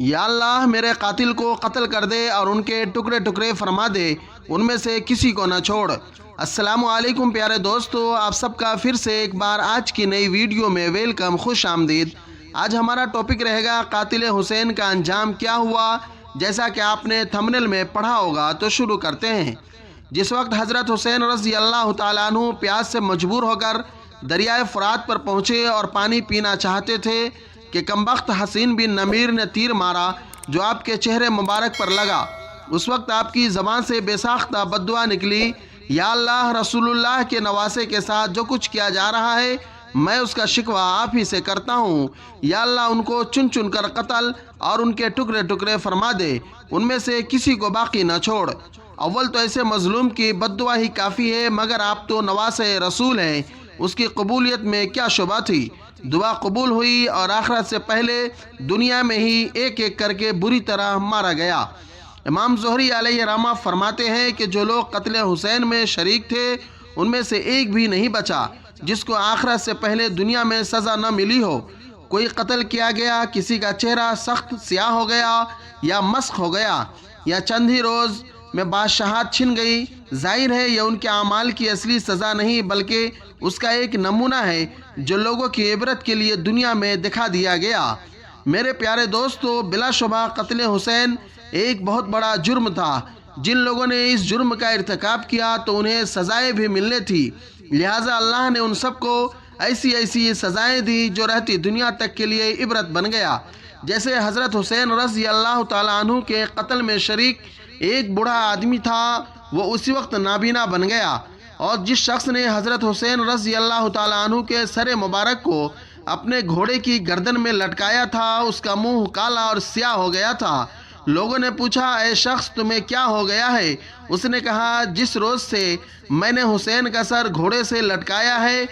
یا اللہ میرے قاتل کو قتل کر دے اور ان کے ٹکڑے ٹکڑے فرما دے، ان میں سے کسی کو نہ چھوڑ۔ السلام علیکم پیارے دوستو، آپ سب کا پھر سے ایک بار آج کی نئی ویڈیو میں ویلکم، خوش آمدید۔ آج ہمارا ٹاپک رہے گا قاتل حسین کا انجام کیا ہوا۔ جیسا کہ آپ نے تھمبنیل میں پڑھا ہوگا تو شروع کرتے ہیں۔ جس وقت حضرت حسین رضی اللہ تعالیٰ عنہ پیاس سے مجبور ہو کر دریائے فرات پر پہنچے اور پانی پینا چاہتے تھے کہ کمبخت حسین بن نمیر نے تیر مارا جو آپ کے چہرے مبارک پر لگا۔ اس وقت آپ کی زبان سے بے ساختہ بد دعا نکلی، یا اللہ رسول اللہ کے نواسے کے ساتھ جو کچھ کیا جا رہا ہے میں اس کا شکوہ آپ ہی سے کرتا ہوں۔ یا اللہ ان کو چن چن کر قتل اور ان کے ٹکڑے ٹکڑے فرما دے، ان میں سے کسی کو باقی نہ چھوڑ۔ اول تو ایسے مظلوم کی بد دعا ہی کافی ہے، مگر آپ تو نواسے رسول ہیں، اس کی قبولیت میں کیا شبہ تھی۔ دعا قبول ہوئی اور آخرت سے پہلے دنیا میں ہی ایک ایک کر کے بری طرح مارا گیا۔ امام زہری علیہ رحمہ فرماتے ہیں کہ جو لوگ قتل حسین میں شریک تھے ان میں سے ایک بھی نہیں بچا جس کو آخرت سے پہلے دنیا میں سزا نہ ملی ہو۔ کوئی قتل کیا گیا، کسی کا چہرہ سخت سیاہ ہو گیا یا مسخ ہو گیا، یا چند ہی روز میں بادشاہت چھن گئی، ظاہر ہے یہ ان کے اعمال کی اصلی سزا نہیں بلکہ اس کا ایک نمونہ ہے جو لوگوں کی عبرت کے لیے دنیا میں دکھا دیا گیا۔ میرے پیارے دوستو، بلا شبہ قتل حسین ایک بہت بڑا جرم تھا۔ جن لوگوں نے اس جرم کا ارتکاب کیا تو انہیں سزائیں بھی ملنے تھی، لہٰذا اللہ نے ان سب کو ایسی سزائیں دی جو رہتی دنیا تک کے لیے عبرت بن گیا۔ جیسے حضرت حسین رضی اللہ تعالیٰ عنہ کے قتل میں شریک ایک بوڑھا آدمی تھا، وہ اسی وقت نابینا بن گیا، اور جس شخص نے حضرت حسین رضی اللہ تعالیٰ عنہ کے سر مبارک کو اپنے گھوڑے کی گردن میں لٹکایا تھا اس کا منہ کالا اور سیاہ ہو گیا تھا۔ لوگوں نے پوچھا، اے شخص تمہیں کیا ہو گیا ہے؟ اس نے کہا، جس روز سے میں نے حسین کا سر گھوڑے سے لٹکایا ہے،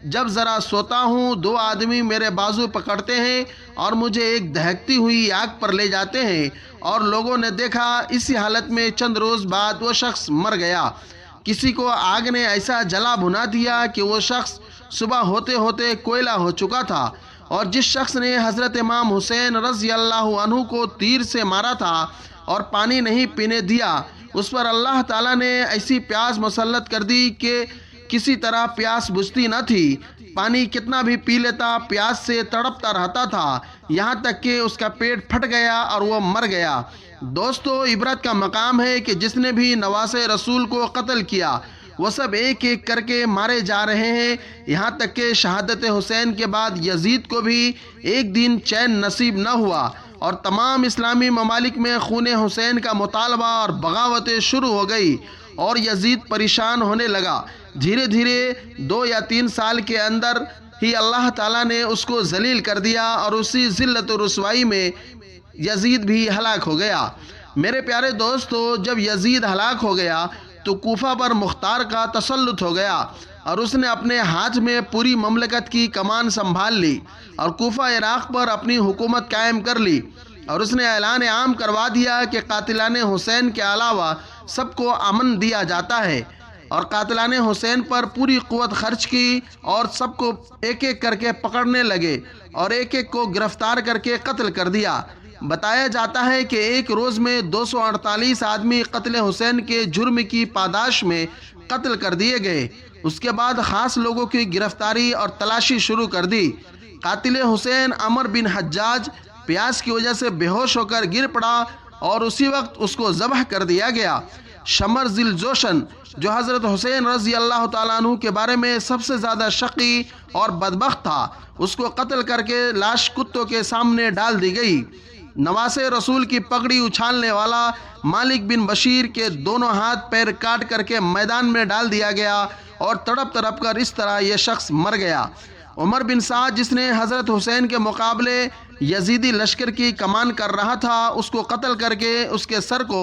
جب ذرا سوتا ہوں دو آدمی میرے بازو پکڑتے ہیں اور مجھے ایک دہکتی ہوئی آگ پر لے جاتے ہیں، اور لوگوں نے دیکھا اسی حالت میں چند روز بعد وہ شخص مر گیا۔ کسی کو آگ نے ایسا جلا بھنا دیا کہ وہ شخص صبح ہوتے ہوتے کوئلہ ہو چکا تھا، اور جس شخص نے حضرت امام حسین رضی اللہ عنہ کو تیر سے مارا تھا اور پانی نہیں پینے دیا، اس پر اللہ تعالیٰ نے ایسی پیاس مسلط کر دی کہ کسی طرح پیاس بجھتی نہ تھی۔ پانی کتنا بھی پی لیتا پیاس سے تڑپتا رہتا تھا، یہاں تک کہ اس کا پیٹ پھٹ گیا اور وہ مر گیا۔ دوستو، عبرت کا مقام ہے کہ جس نے بھی نواسے رسول کو قتل کیا وہ سب ایک ایک کر کے مارے جا رہے ہیں، یہاں تک کہ شہادت حسین کے بعد یزید کو بھی ایک دن چین نصیب نہ ہوا، اور تمام اسلامی ممالک میں خون حسین کا مطالبہ اور بغاوتیں شروع ہو گئی، اور یزید پریشان ہونے لگا۔ دھیرے دھیرے 2 یا 3 سال کے اندر ہی اللہ تعالیٰ نے اس کو ذلیل کر دیا، اور اسی ذلت و رسوائی میں یزید بھی ہلاک ہو گیا۔ میرے پیارے دوستو، جب یزید ہلاک ہو گیا تو کوفہ پر مختار کا تسلط ہو گیا، اور اس نے اپنے ہاتھ میں پوری مملکت کی کمان سنبھال لی اور کوفہ عراق پر اپنی حکومت قائم کر لی، اور اس نے اعلان عام کروا دیا کہ قاتلان حسین کے علاوہ سب کو امن دیا جاتا ہے، اور قاتلان حسین پر پوری قوت خرچ کی اور سب کو ایک ایک کر کے پکڑنے لگے اور ایک ایک کو گرفتار کر کے قتل کر دیا۔ بتایا جاتا ہے کہ ایک روز میں 248 آدمی قتل حسین کے جرم کی پاداش میں قتل کر دیے گئے۔ اس کے بعد خاص لوگوں کی گرفتاری اور تلاشی شروع کر دی۔ قاتل حسین عمر بن حجاج پیاس کی وجہ سے بے ہوش ہو کر گر پڑا اور اسی وقت اس کو ذبح کر دیا گیا۔ شمر ذی جوشن جو حضرت حسین رضی اللہ تعالیٰ عنہ کے بارے میں سب سے زیادہ شقی اور بدبخت تھا، اس کو قتل کر کے لاش کتوں کے سامنے ڈال دی گئی۔ نواسے رسول کی پگڑی اچھالنے والا مالک بن بشیر کے دونوں ہاتھ پیر کاٹ کر کے میدان میں ڈال دیا گیا، اور تڑپ تڑپ کر اس طرح یہ شخص مر گیا۔ عمر بن سعد جس نے حضرت حسین کے مقابلے یزیدی لشکر کی کمان کر رہا تھا، اس کو قتل کر کے اس کے سر کو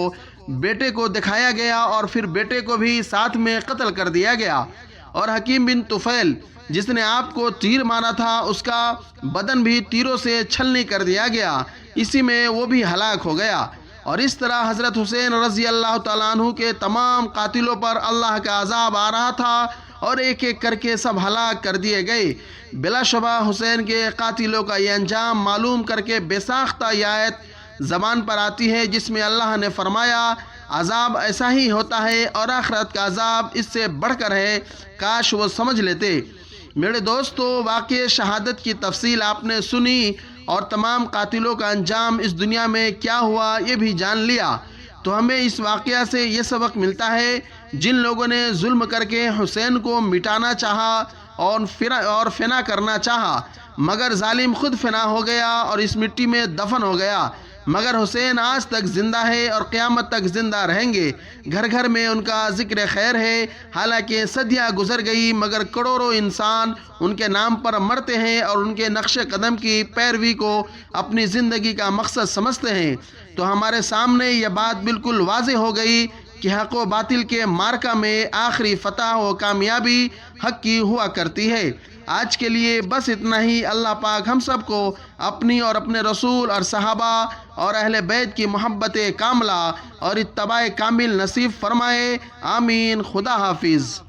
بیٹے کو دکھایا گیا اور پھر بیٹے کو بھی ساتھ میں قتل کر دیا گیا۔ اور حکیم بن طفیل جس نے آپ کو تیر مارا تھا اس کا بدن بھی تیروں سے چھلنی کر دیا گیا، اسی میں وہ بھی ہلاک ہو گیا۔ اور اس طرح حضرت حسین رضی اللہ تعالیٰ عنہ کے تمام قاتلوں پر اللہ کا عذاب آ رہا تھا، اور ایک ایک کر کے سب ہلاک کر دیے گئے۔ بلا شبہ حسین کے قاتلوں کا یہ انجام معلوم کر کے بے ساختہ یہ آیت زبان پر آتی ہے جس میں اللہ نے فرمایا عذاب ایسا ہی ہوتا ہے اور آخرت کا عذاب اس سے بڑھ کر ہے، کاش وہ سمجھ لیتے۔ میرے دوستو، واقعہ شہادت کی تفصیل آپ نے سنی اور تمام قاتلوں کا انجام اس دنیا میں کیا ہوا یہ بھی جان لیا۔ تو ہمیں اس واقعہ سے یہ سبق ملتا ہے، جن لوگوں نے ظلم کر کے حسین کو مٹانا چاہا اور فنا کرنا چاہا، مگر ظالم خود فنا ہو گیا اور اس مٹی میں دفن ہو گیا، مگر حسین آج تک زندہ ہے اور قیامت تک زندہ رہیں گے۔ گھر گھر میں ان کا ذکر خیر ہے، حالانکہ صدیاں گزر گئی مگر کروڑوں انسان ان کے نام پر مرتے ہیں اور ان کے نقش قدم کی پیروی کو اپنی زندگی کا مقصد سمجھتے ہیں۔ تو ہمارے سامنے یہ بات بالکل واضح ہو گئی کہ حق و باطل کے معرکہ میں آخری فتح و کامیابی حق کی ہوا کرتی ہے۔ آج کے لیے بس اتنا ہی۔ اللہ پاک ہم سب کو اپنی اور اپنے رسول اور صحابہ اور اہل بیت کی محبت کاملہ اور اتباع کامل نصیب فرمائے، آمین۔ خدا حافظ۔